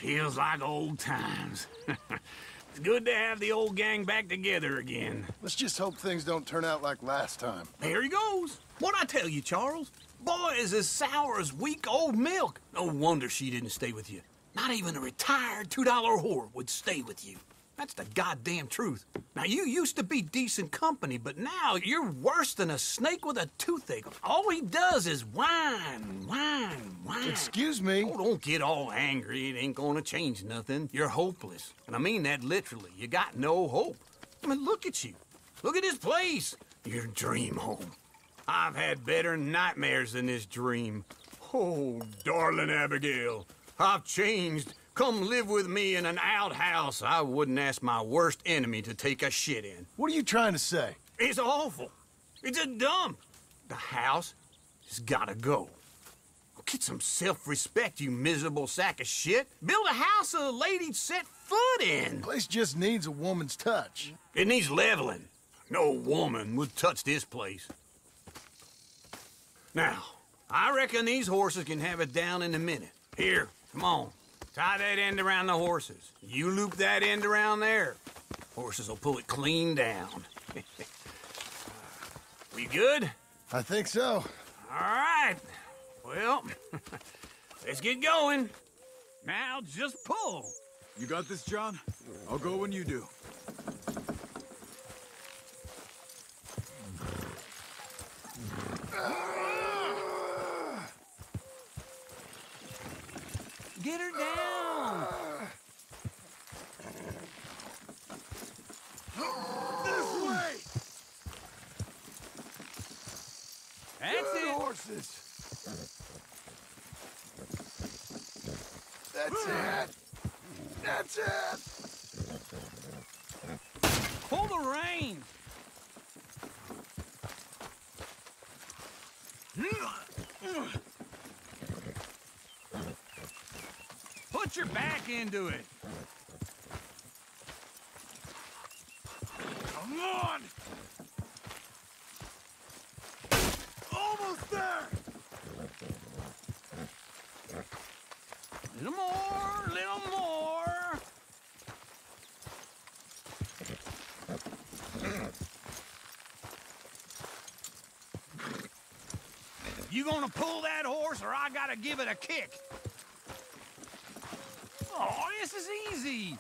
Feels like old times. It's good to have the old gang back together again. Let's just hope things don't turn out like last time. There he goes. What'd I tell you, Charles? Boy is as sour as week-old milk. No wonder she didn't stay with you. Not even a retired $2 whore would stay with you. That's the goddamn truth. Now, you used to be decent company, but now you're worse than a snake with a toothache. All he does is whine, whine, whine. Excuse me? Oh, don't get all angry. It ain't gonna change nothing. You're hopeless. And I mean that literally. You got no hope. I mean, look at you. Look at this place. Your dream home. I've had better nightmares than this dream. Oh, darling Abigail, I've changed. Come live with me in an outhouse I wouldn't ask my worst enemy to take a shit in. What are you trying to say? It's awful. It's a dump. The house has gotta go. Get some self-respect, you miserable sack of shit. Build a house a lady'd set foot in. The place just needs a woman's touch. It needs leveling. No woman would touch this place. Now, I reckon these horses can have it down in a minute. Here, come on. Tie that end around the horses. You loop that end around there. Horses will pull it clean down. We good? I think so. All right. Well, let's get going. Now just pull. You got this, John? I'll go when you do. Get her down. This way! That's Good it. horses. That's it. That's it. Pull the reins. Put your back into it. Come on! Almost there! Little more, little more. You gonna pull that horse or I gotta give it a kick? Oh, this is easy.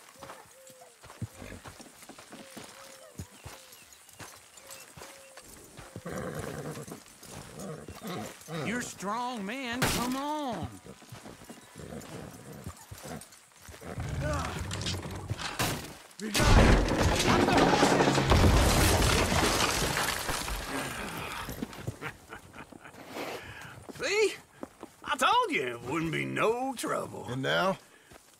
You're strong, man. Come on. We got it! Watch the horses. See? I told you it wouldn't be no trouble. And now?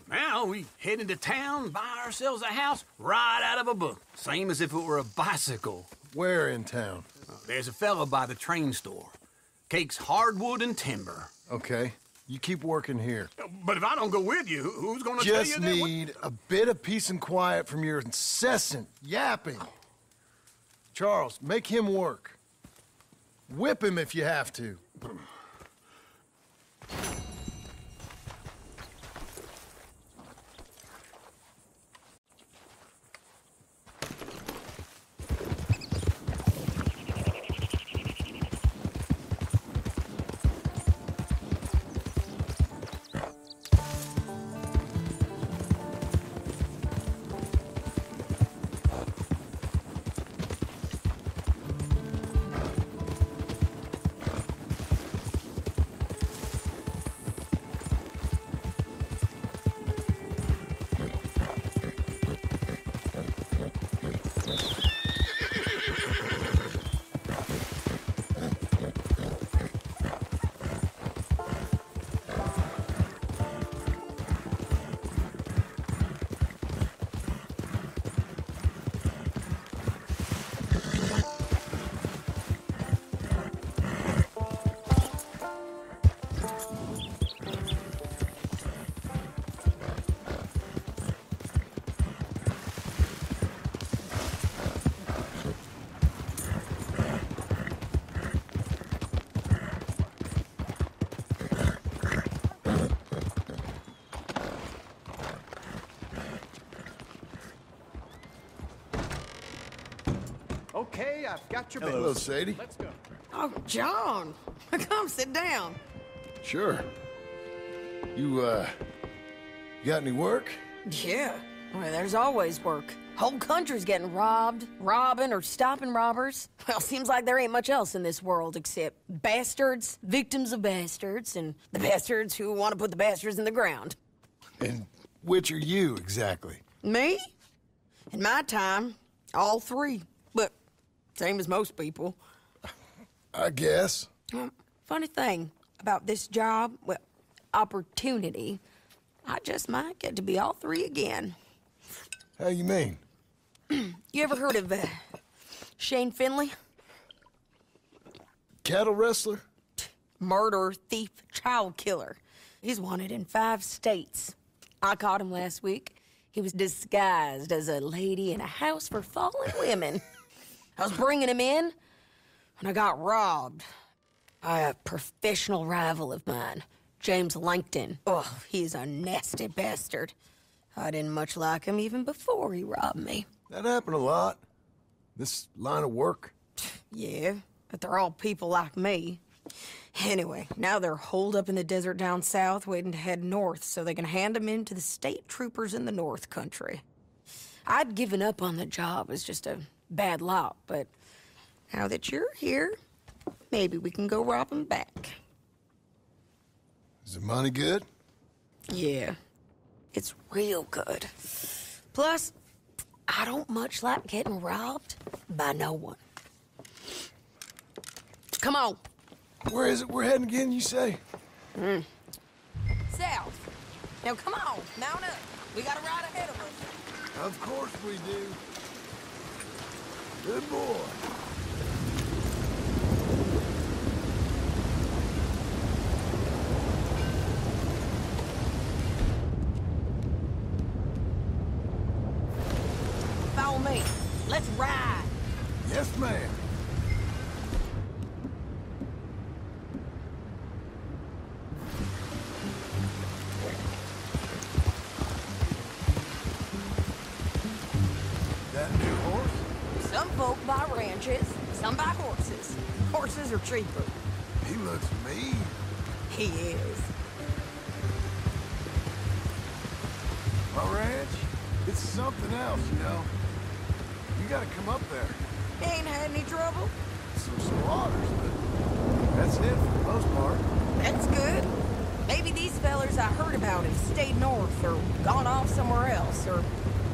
Now we head into town, buy ourselves a house right out of a book. Same as if it were a bicycle. Where in town? There's a fella by the train store. Cakes hardwood and timber. Okay, you keep working here. But if I don't go with you, who's gonna tell you Just that? need a bit of peace and quiet from your incessant yapping. Charles, make him work. Whip him if you have to. I've got your Hello, Sadie. Let's go. Oh, John, come sit down. Sure. You got any work? Yeah, well, there's always work. Whole country's getting robbed, robbing, or stopping robbers. Well, seems like there ain't much else in this world except bastards, victims of bastards, and the bastards who want to put the bastards in the ground. And which are you, exactly? Me? In my time, all three. But same as most people. I guess. Funny thing about this job, well, opportunity, I just might get to be all three again. How you mean? You ever heard of Shane Finley? Cattle wrestler? Murderer, thief, child killer. He's wanted in 5 states. I caught him last week. He was disguised as a lady in a house for fallen women. I was bringing him in when I got robbed by a professional rival of mine, James Langton. Oh, he's a nasty bastard. I didn't much like him even before he robbed me. That happened a lot. This line of work. Yeah, but they're all people like me. Anyway, now they're holed up in the desert down south waiting to head north so they can hand them in to the state troopers in the north country. I'd given up on the job as just a bad lot, but now that you're here, maybe we can go rob them back. Is the money good? Yeah, it's real good. Plus, I don't much like getting robbed by no one. Come on. Where is it we're heading again, you say? South. Now come on, mount up. We got a ride ahead of us. Of course we do. Good boy. Follow me. Let's ride. Yes, ma'am. That new horse? Some folk buy ranches, some buy horses. Horses are cheaper. He looks mean. He is. My ranch? It's something else, you know. You gotta come up there. Ain't had any trouble? Some slaughters, but that's it for the most part. That's good. Maybe these fellers I heard about have stayed north or gone off somewhere else or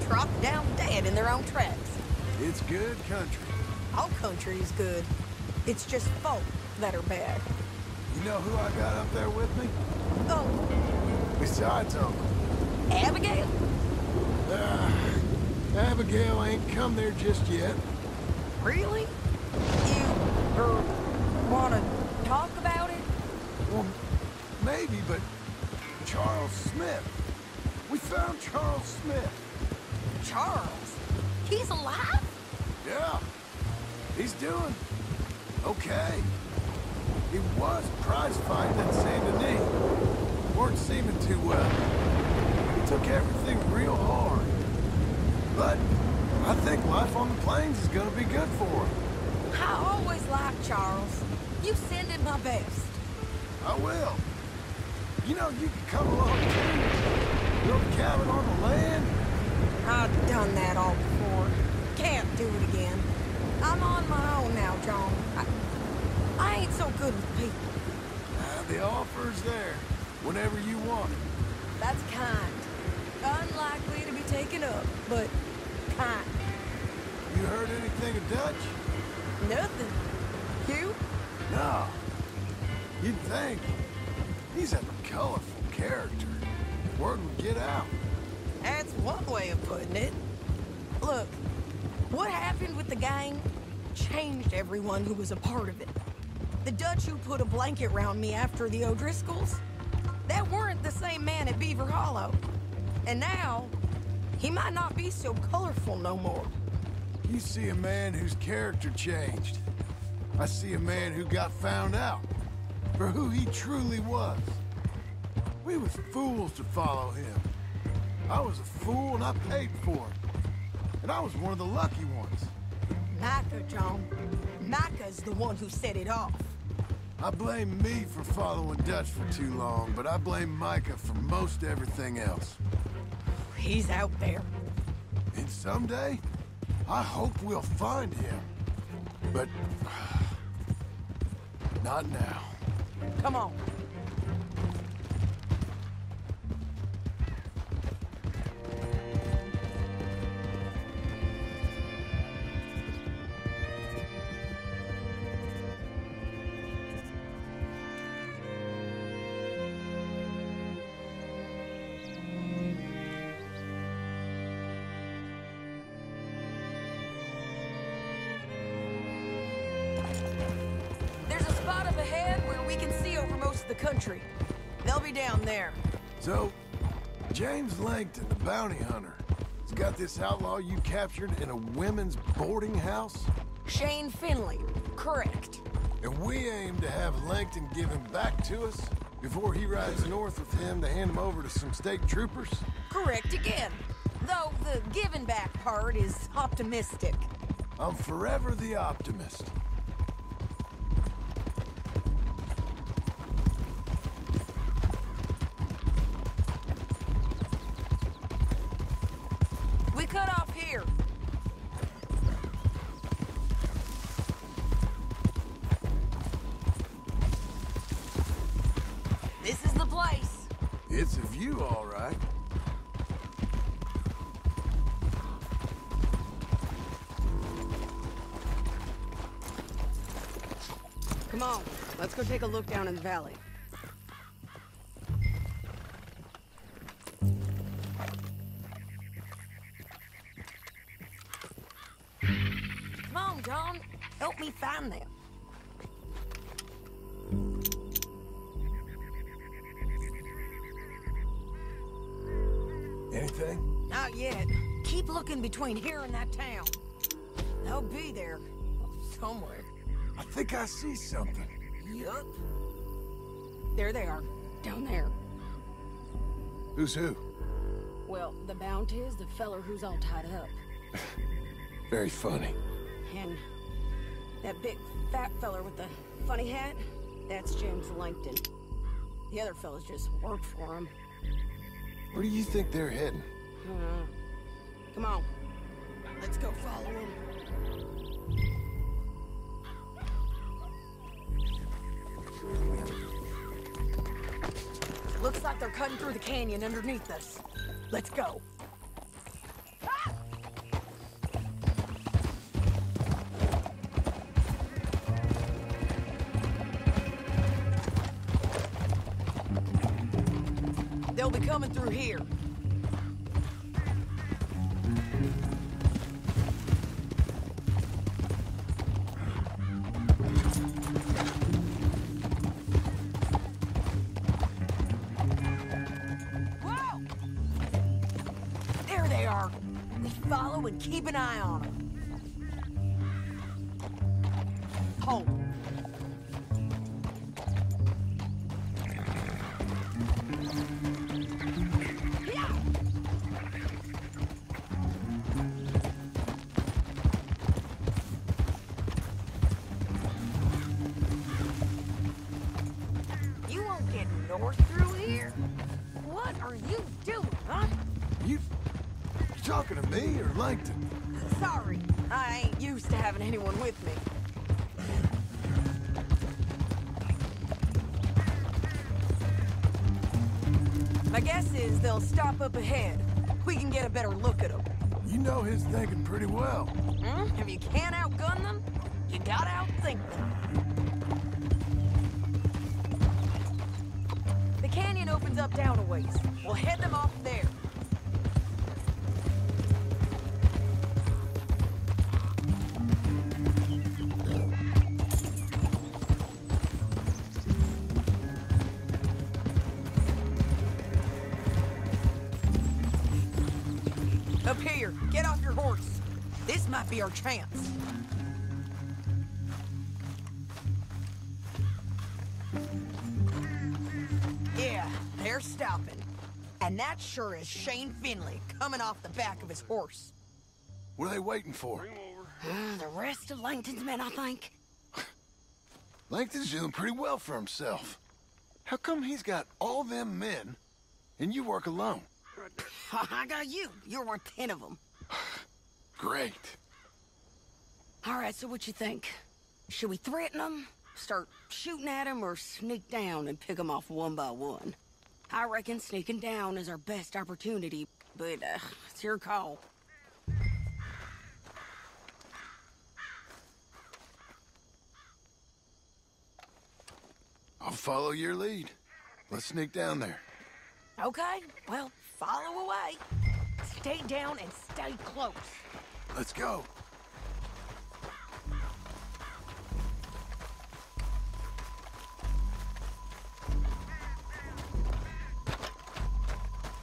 dropped down dead in their own tracks. It's good country. All country is good. It's just folk that are bad. You know who I got up there with me? Oh, Besides Uncle. Abigail? Abigail ain't come there just yet. Really? You, wanna talk about it? Well, maybe, but Charles Smith. We found Charles Smith. Charles? He's alive? Yeah. He's doing okay. He was prize fighting at Saint Denis. Weren't seeming too well. He took everything real hard. But I think life on the plains is gonna be good for him. I always liked Charles. You send him my best. I will. You know, you can come along too. Build a cabin on the land. I've done that all before. Can't do it again. I'm on my own now, John. I ain't so good with people. The offer's there, whenever you want it. That's kind. Unlikely to be taken up, but kind. You heard anything of Dutch? Nothing. You? No. You'd think. He's a colorful character. Word would get out. That's one way of putting it. Look, what happened with the gang changed everyone who was a part of it. The Dutch who put a blanket round me after the O'Driscolls, that weren't the same man at Beaver Hollow. And now, he might not be so colorful no more. You see a man whose character changed. I see a man who got found out for who he truly was. We was fools to follow him. I was a fool and I paid for it. And I was one of the lucky ones. Micah, John. Micah's the one who set it off. I blame me for following Dutch for too long, but I blame Micah for most everything else. He's out there. And someday, I hope we'll find him. But... not now. Come on. The country. They'll be down there. So, James Langton, the bounty hunter, has got this outlaw you captured in a women's boarding house? Shane Finley, correct. And we aim to have Langton give him back to us before he rides north with him to hand him over to some state troopers? Correct again. Though the giving back part is optimistic. I'm forever the optimist. Cut off here. This is the place. It's a view, all right. Come on, let's go take a look down in the valley. John, help me find them. Anything? Not yet. Keep looking between here and that town. They'll be there somewhere. I think I see something. Yup. There they are, down there. Who's who? Well, the bounty is the feller who's all tied up. Very funny. And that big fat feller with the funny hat, that's James Langton. The other fellas just work for him. Where do you think they're heading? Come on, let's go follow him. Looks like they're cutting through the canyon underneath us. Let's go. They'll be coming through here. Whoa! There they are. We follow and keep an eye on them. Hold. North through here? What are you doing, huh? You talking to me or Langton? Sorry, I ain't used to having anyone with me. My guess is they'll stop up ahead. We can get a better look at them. You know his thinking pretty well. If you can't outgun them, you gotta outthink them. The canyon opens up down a ways. We'll head them off there. Up here, get off your horse. This might be our chance. Yeah, they're stopping. And that sure is Shane Finley coming off the back of his horse. What are they waiting for? The rest of Langton's men, I think. Langton's doing pretty well for himself. How come he's got all them men, and you work alone? I got you. You're worth 10 of them. Great. All right, so what you think? Should we threaten them, start shooting at them, or sneak down and pick them off one by one? I reckon sneaking down is our best opportunity, but it's your call. I'll follow your lead. Let's sneak down there. Okay, well, follow away. Stay down and stay close. Let's go.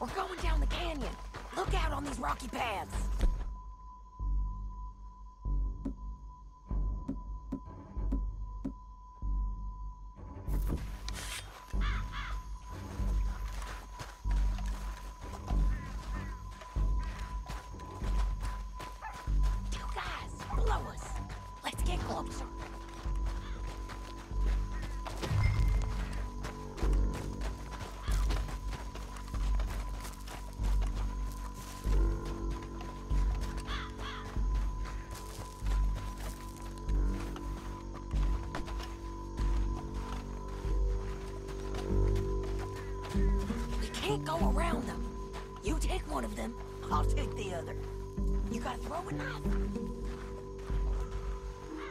We're going down the canyon. Look out on these rocky paths. You guys, below us. Let's get closer. Can't go around them. You take one of them, I'll take the other. You gotta throw a knife.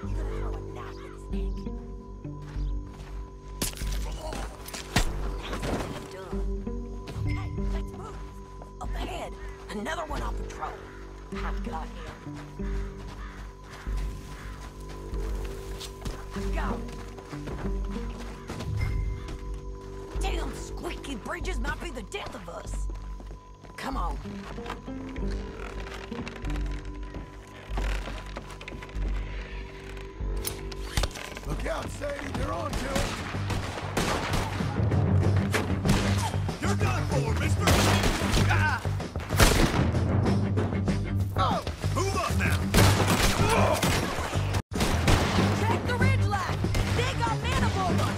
You gotta throw a knife in his neck. Nicely done. Okay, let's move. Up ahead, another one on patrol. I've got him. Go. Damn squeaky bridges might be the death of us. Come on. Look out, Sadie. They're on to it. You're done for, mister! Ah! Oh! Move up now! Check the ridge line. They got men above us.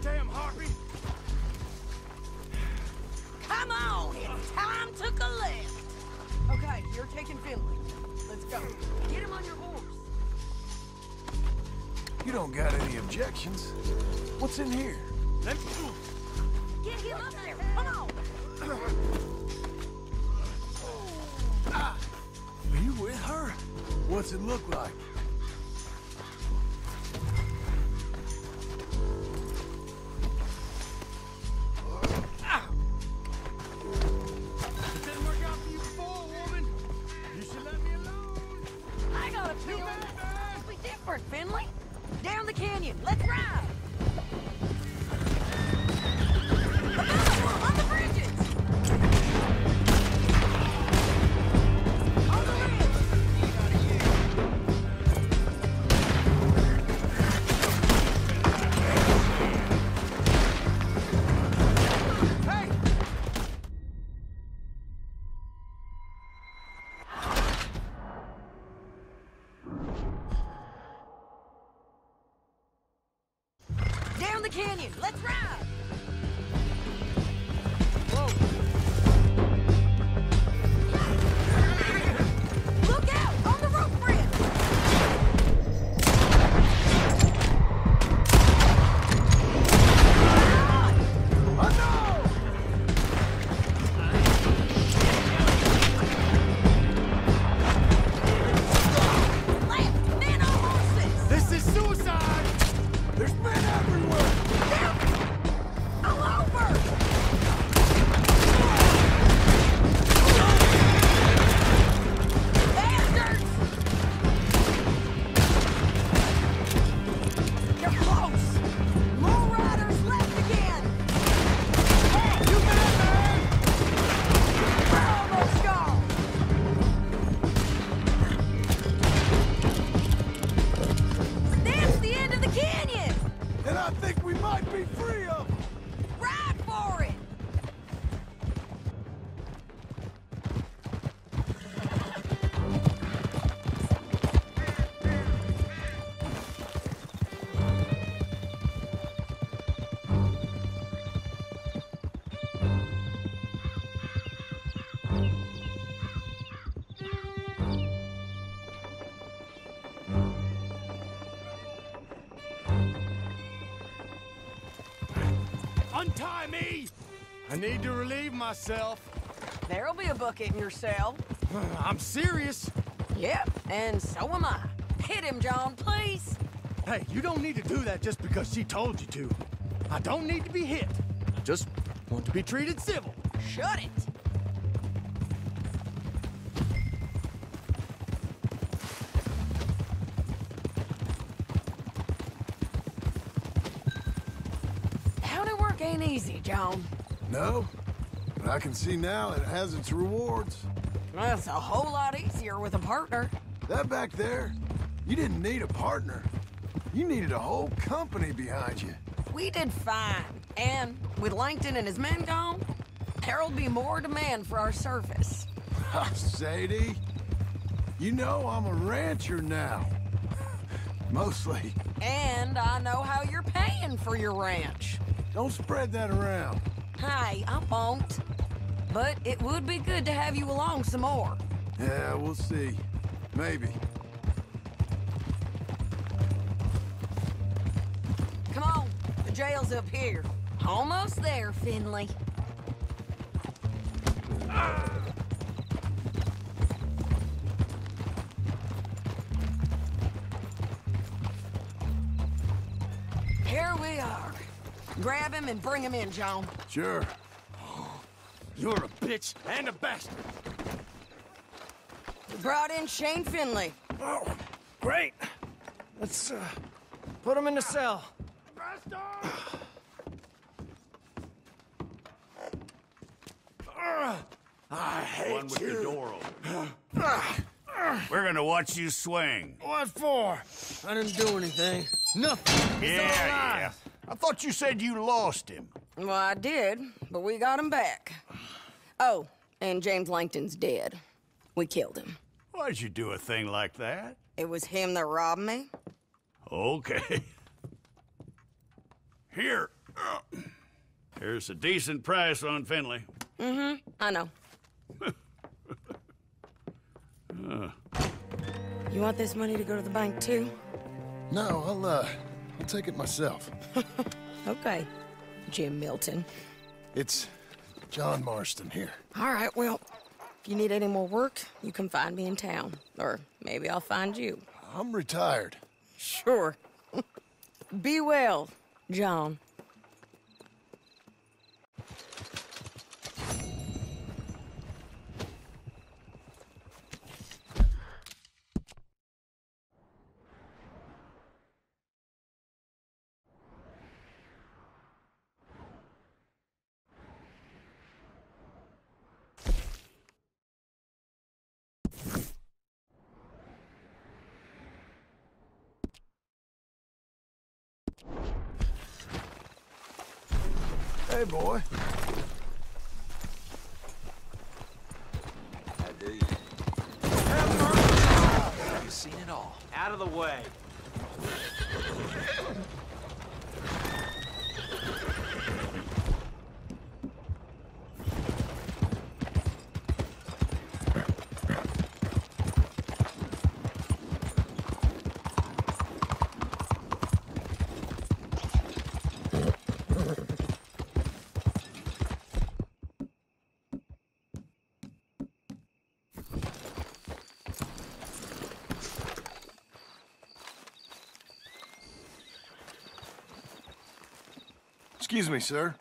goddamn harpy! Come on, it's time to collect. Okay, you're taking Finley. Let's go. Get him on your horse. You don't got any objections. What's in here? Let Get him up there. Come on. Are you with her? What's it look like? It didn't work out for you before, woman. You should let me alone. I got a feeling it'll be different, Finley. Down the canyon. Let's ride. On the bridges. On the ridge. Hey! Down the canyon. Let's ride. Look out on the rope bridge. Oh no! Left, men on horses. This is suicide. There's men everywhere! All over. Bastards. You're close. More riders left again. Hey, you man! We're almost gone. That's the end of the canyon. And I think we might be free of them! Ride for it. Untie me. I need to relieve myself. There'll be a bucket in your cell. I'm serious. Yep, and so am I. Hit him, John, please. Hey, you don't need to do that just because she told you to. I don't need to be hit. I just want to be treated civil. Shut it. County work ain't easy, John. No? But I can see now it has its rewards. That's a whole lot easier with a partner. That back there, you didn't need a partner. You needed a whole company behind you. We did fine. And with Langton and his men gone, there'll be more demand for our service. Sadie, you know I'm a rancher now. Mostly. And I know how you're paying for your ranch. Don't spread that around. Hey, I won't. But it would be good to have you along some more. Yeah, we'll see. Maybe. Come on, the jail's up here. Almost there, Finley. Here we are. Grab him and bring him in, John. Sure. You're a bitch and a bastard. We brought in Shane Finley. Oh, great. Let's put him in the cell. I hate One with you. the door open. We're gonna watch you swing. What for? I didn't do anything. Nothing. He's all Yeah. alive. I thought you said you lost him. Well, I did, but we got him back. Oh, and James Langton's dead. We killed him. Why'd you do a thing like that? It was him that robbed me. Okay. Here, Here's a decent price on Finley. I know. You want this money to go to the bank, too? No, I'll take it myself. Okay, Jim Milton. It's John Marston here. All right, well, if you need any more work, you can find me in town. Or maybe I'll find you. I'm retired. Sure. Be well, John. Hey, boy. You've seen it all. Out of the way. Excuse me, sir.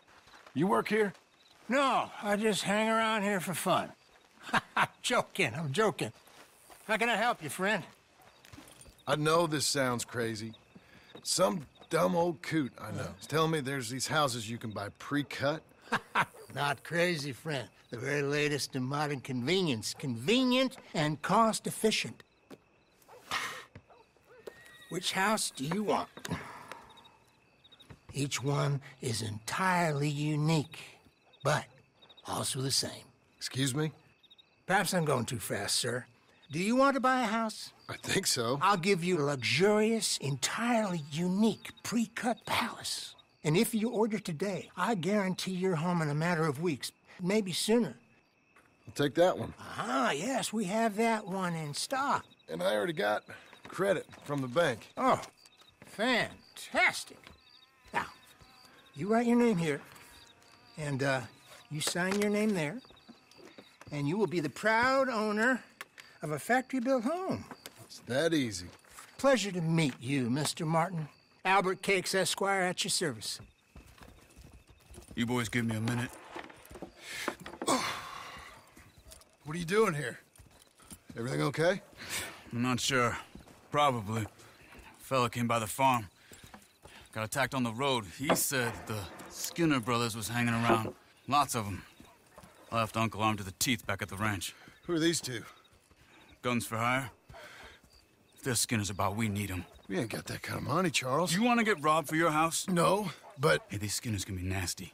You work here? No, I just hang around here for fun. I'm joking. How can I help you, friend? I know this sounds crazy. Some dumb old coot I know is telling me there's these houses you can buy pre-cut. Not crazy, friend. The very latest in modern convenience. Convenient and cost-efficient. Which house do you want? Each one is entirely unique, but also the same. Excuse me? Perhaps I'm going too fast, sir. Do you want to buy a house? I think so. I'll give you a luxurious, entirely unique, pre-cut palace. And if you order today, I guarantee you're home in a matter of weeks, maybe sooner. I'll take that one. Ah, yes, we have that one in stock. And I already got credit from the bank. Oh, fantastic. Now, you write your name here, and you sign your name there, and you will be the proud owner of a factory-built home. It's that easy. Pleasure to meet you, Mr. Martin. Albert Cakes, Esquire, at your service. You boys give me a minute. What are you doing here? Everything okay? I'm not sure. Probably. Fella came by the farm. Got attacked on the road. He said the Skinner brothers was hanging around. Lots of them. I left Uncle armed to the teeth back at the ranch. Who are these two? Guns for hire? If they're Skinner's about, we need them. We ain't got that kind of money, Charles. You want to get robbed for your house? No, but... Hey, these Skinners can be nasty.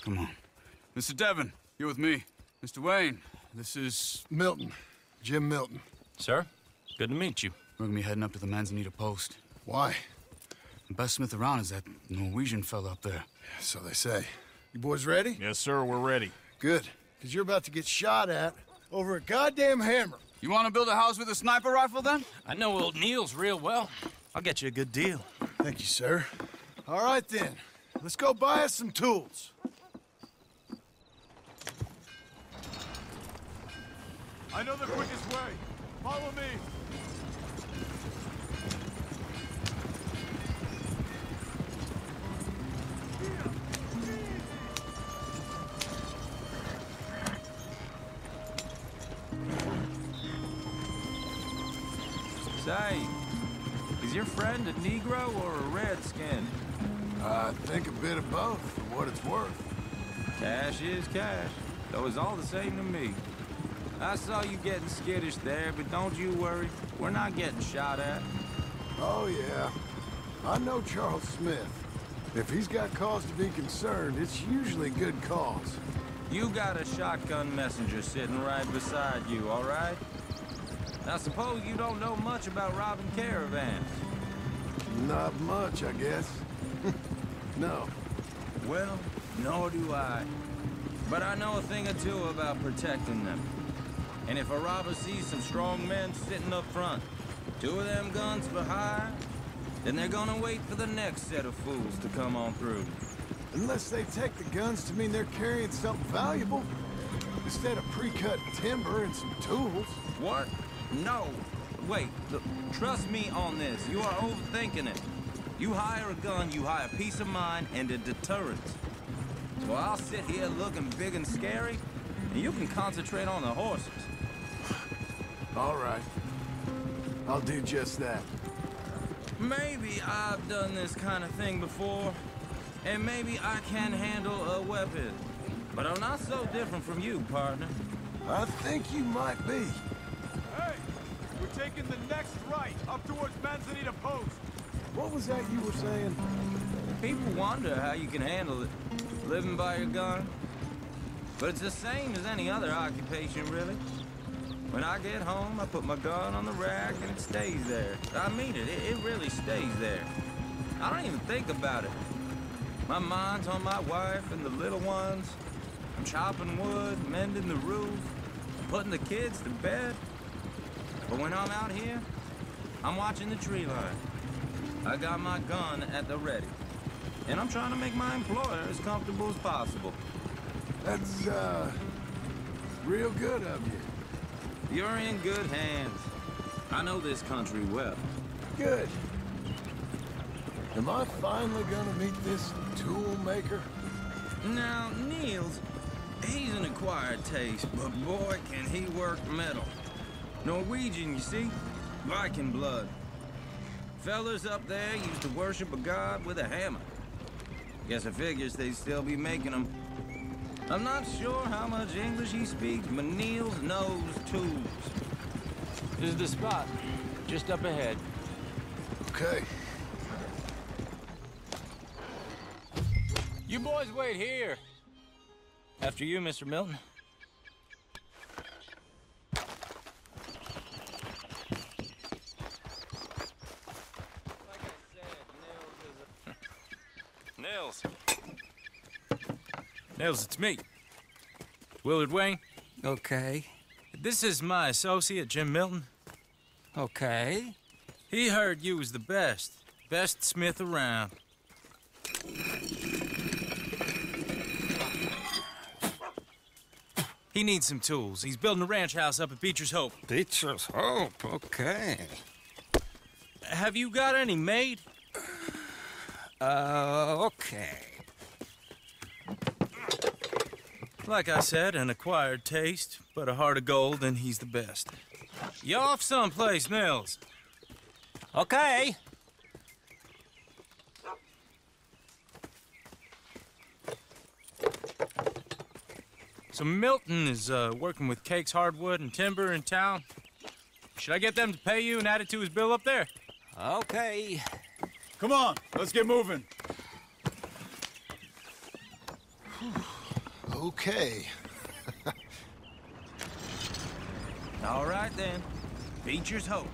Come on. Mr. Devon, you're with me. Mr. Wayne, this is... Milton. Jim Milton. Sir, good to meet you. We're gonna be heading up to the Manzanita post. Why? The best smith around is that Norwegian fella up there. So they say. You boys ready? Yes, sir, we're ready. Good. Because you're about to get shot at over a goddamn hammer. You want to build a house with a sniper rifle, then? I know old Neil's real well. I'll get you a good deal. Thank you, sir. All right, then. Let's go buy us some tools. I know the quickest way. Follow me. Say, is your friend a Negro or a Redskin? I think a bit of both, for what it's worth. Cash is cash, though it's all the same to me. I saw you getting skittish there, but don't you worry. We're not getting shot at. Oh, yeah. I know Charles Smith. If he's got cause to be concerned, it's usually good cause. You got a shotgun messenger sitting right beside you, all right? Now, suppose you don't know much about robbing caravans. Not much, I guess. No. Well, nor do I. But I know a thing or two about protecting them. And if a robber sees some strong men sitting up front, 2 of them guns for hire, then they're gonna wait for the next set of fools to come on through. Unless they take the guns to mean they're carrying something valuable, instead of pre-cut timber and some tools. What? No. Wait, look, trust me on this. You are overthinking it. You hire a gun, you hire peace of mind and a deterrent. So I'll sit here looking big and scary, and you can concentrate on the horses. All right. I'll do just that. Maybe I've done this kind of thing before, and maybe I can handle a weapon. But I'm not so different from you, partner. I think you might be. Hey! We're taking the next right, up towards Manzanita Post. What was that you were saying? People wonder how you can handle it, living by your gun. But it's the same as any other occupation, really. When I get home, I put my gun on the rack and it stays there. I mean it, it really stays there. I don't even think about it. My mind's on my wife and the little ones. I'm chopping wood, mending the roof, putting the kids to bed. But when I'm out here, I'm watching the tree line. I got my gun at the ready. And I'm trying to make my employer as comfortable as possible. That's, real good of you. You're in good hands. I know this country well. Good. Am I finally gonna meet this tool maker? Now, Niels, he's an acquired taste, but boy, can he work metal. Norwegian, you see? Viking blood. Fellas up there used to worship a god with a hammer. Guess I figures they'd still be making them. I'm not sure how much English he speaks, but Niels knows tools. This is the spot, just up ahead. Okay. You boys wait here. After you, Mr. Milton. Nils. Nils, it's me. Willard Wayne. Okay. This is my associate, Jim Milton. Okay. He heard you was the best smith around. He needs some tools. He's building a ranch house up at Beecher's Hope. Beecher's Hope, okay. Have you got any made? Okay. Like I said, an acquired taste, but a heart of gold, and he's the best. You off someplace, Nils? Okay. So Milton is working with Cake's Hardwood and Timber in town. Should I get them to pay you and add it to his bill up there? Okay. Come on, let's get moving. Okay. All right, then. Beecher's Hope.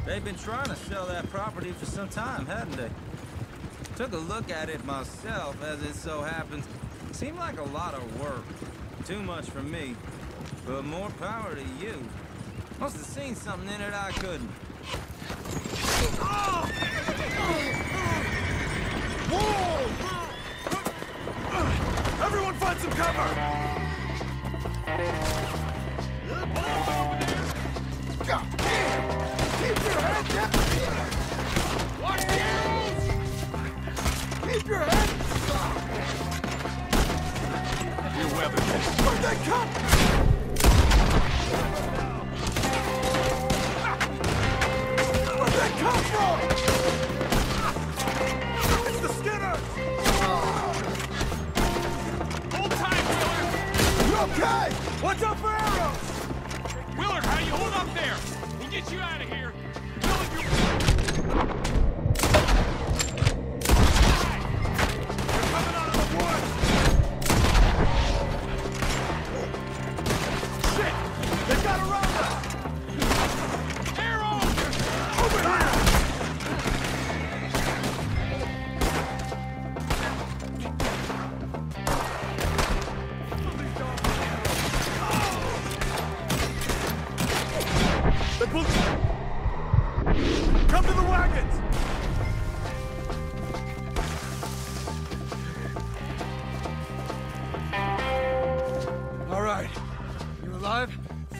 They've been trying to sell that property for some time, hadn't they? Took a look at it myself, as it so happens. Seemed like a lot of work. Too much for me. But more power to you. Must have seen something in it I couldn't. Whoa! Everyone find some cover! God damn! Keep your head down! Watch the arrows! Keep your head! Your weapon. Where'd they come? Where'd they come from? It's the Skinners! Hold tight, Willard! You okay? Watch out for arrows! Willard, how you hold up there? We'll get you out of here. Willard, you're coming out of the woods! Shit! They got around us! Arrows! Over here!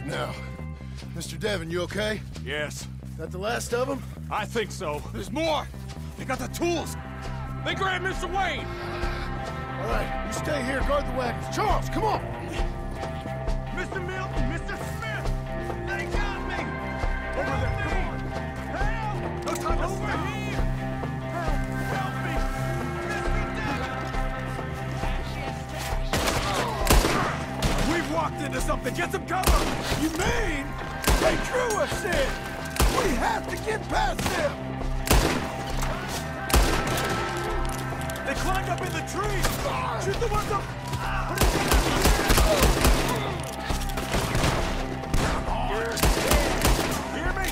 Now, Mr. Devon, you okay? Yes, That the last of them? I think so. There's more. They got the tools. They grabbed Mr. Wayne. All right, you stay here, guard the wagons. Charles, come on! Mr. Milton, Mr. Smith. They got me. Over there, come on. Help! No time to stop. Here. Help me. Mr. Devon. We've walked into something. Get some cover. You mean they drew us in? We have to get past them! They climbed up in the tree. Shoot the ones up. Hear me?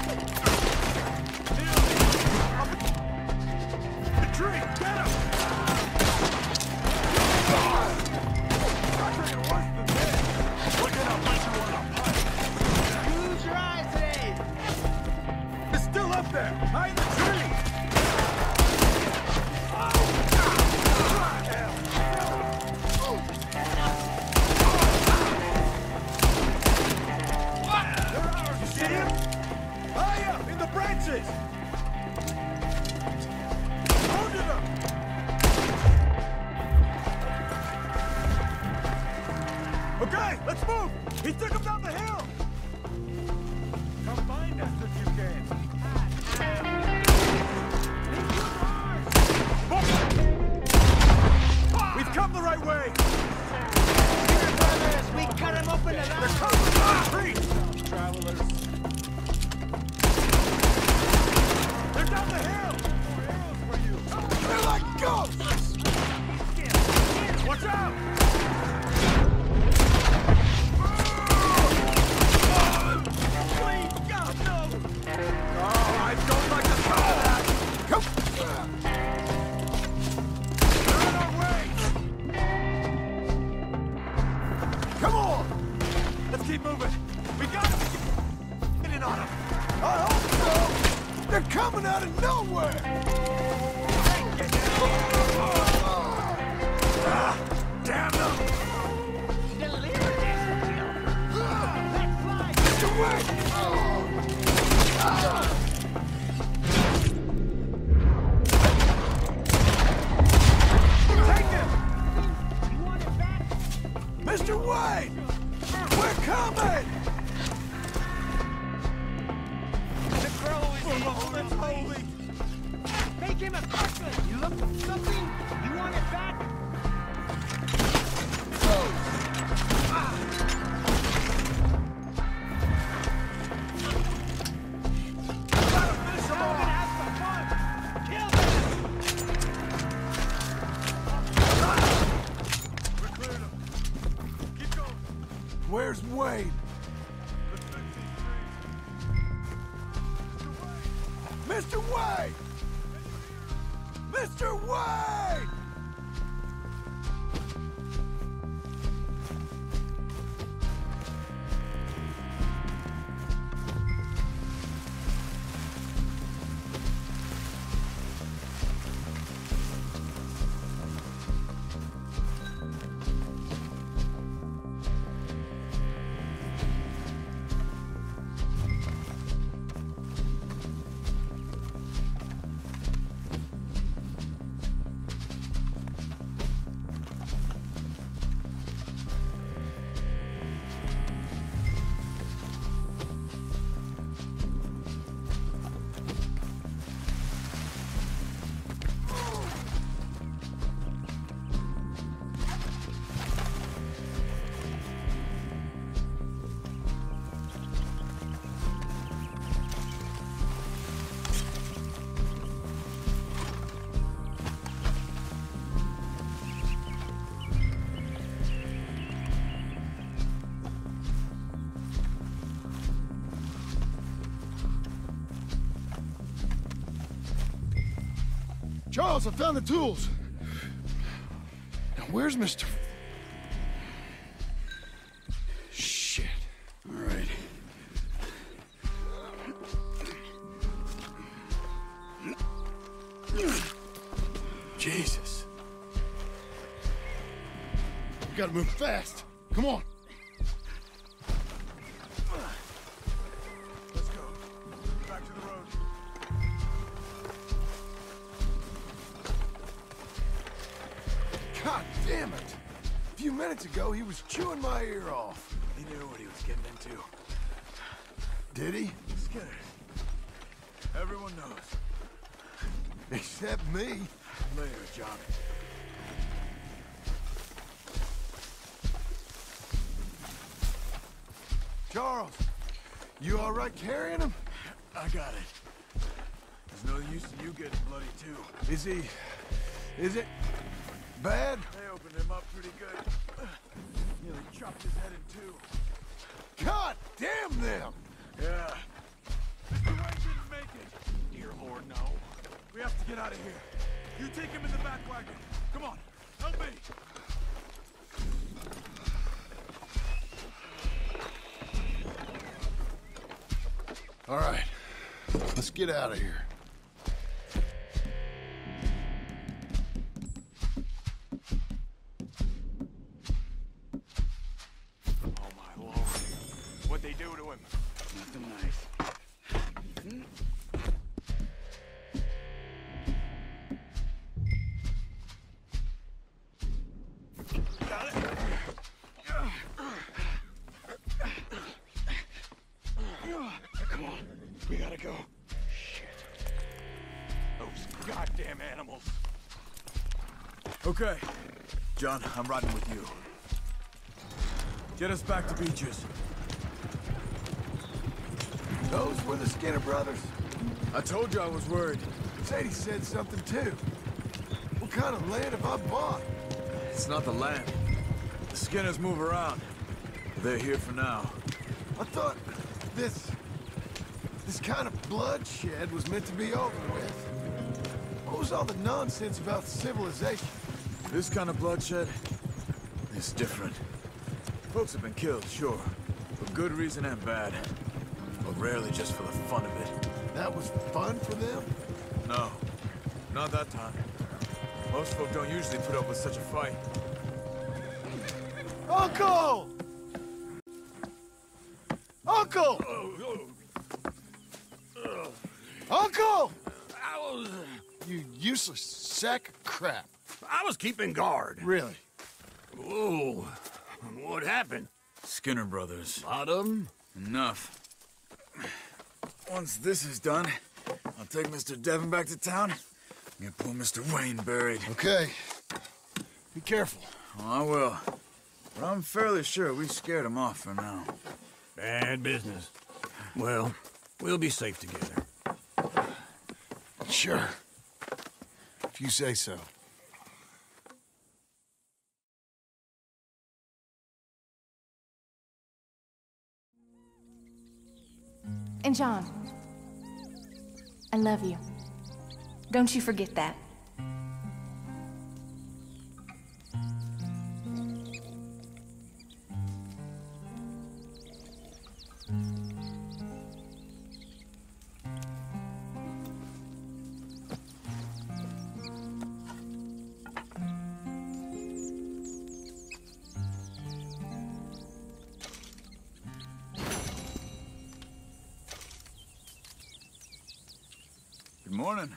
Up in the tree. Get him. Worse than this. We're gonna punch you on a pipe. Use your eyes today. It's still up there. High in the tree. You see him? High up in the branches. Wounded him. Okay, let's move. He took him down the hill. Come find us if you can. We've come the right way. Here, brothers, we cut him open and they're coming from the tree. Travelers. They're down the hill. More arrows for you. They're like ghosts. Watch out. Please, God, no. Oh, I don't like the sound of that. Come. They're on our way. Come on. Let's keep moving. We got to get in on them. I hope so! They're coming out of nowhere! Damn them. Mr. Wayne! Take him. Mr. Wayne! We're coming! The crow is evil. That's holy. Make him a breakfast! You look for something? You want it back? Where's Wayne? Mr. Wayne! Mr. Wayne! Charles, I found the tools. Now, where's Mr. Shit. All right. Jesus. We gotta move fast. Come on. God damn it! A few minutes ago, he was chewing my ear off. He knew what he was getting into. Did he? Skinner. Everyone knows. Except me. Later, John. Charles, you all right carrying him? I got it. There's no use in you getting bloody, too. Is it bad? They opened him up pretty good. Nearly chopped his head in two. God damn them! Yeah. Mr. Wayne didn't make it. Dear Lord, no. We have to get out of here. You take him in the back wagon. Come on, help me. All right, let's get out of here. Oh, my Lord. What'd they do to him? Nothing nice. Got it? Come on, we gotta go. Shit. Those goddamn animals. Okay. John, I'm riding with you. Get us back to Beaches. Those were the Skinner brothers? I told you I was worried. Sadie said something too. What kind of land have I bought? It's not the land. The Skinners move around. They're here for now. I thought this kind of bloodshed was meant to be over with. What was all the nonsense about civilization? This kind of bloodshed is different. Folks have been killed, sure. For good reason and bad. But rarely just for the fun of it. That was fun for them? No. Not that time. Most folk don't usually put up with such a fight. Uncle! Uncle! Uncle! You useless sack of crap. I was keeping guard. Really? Whoa. What happened? Skinner brothers. A lot of them? Enough. Once this is done, I'll take Mr. Devon back to town and get poor Mr. Wayne buried. Okay. Be careful. Oh, I will. But I'm fairly sure we scared him off for now. Bad business. Well, we'll be safe together. Sure. If you say so. And John, I love you. Don't you forget that. Good morning.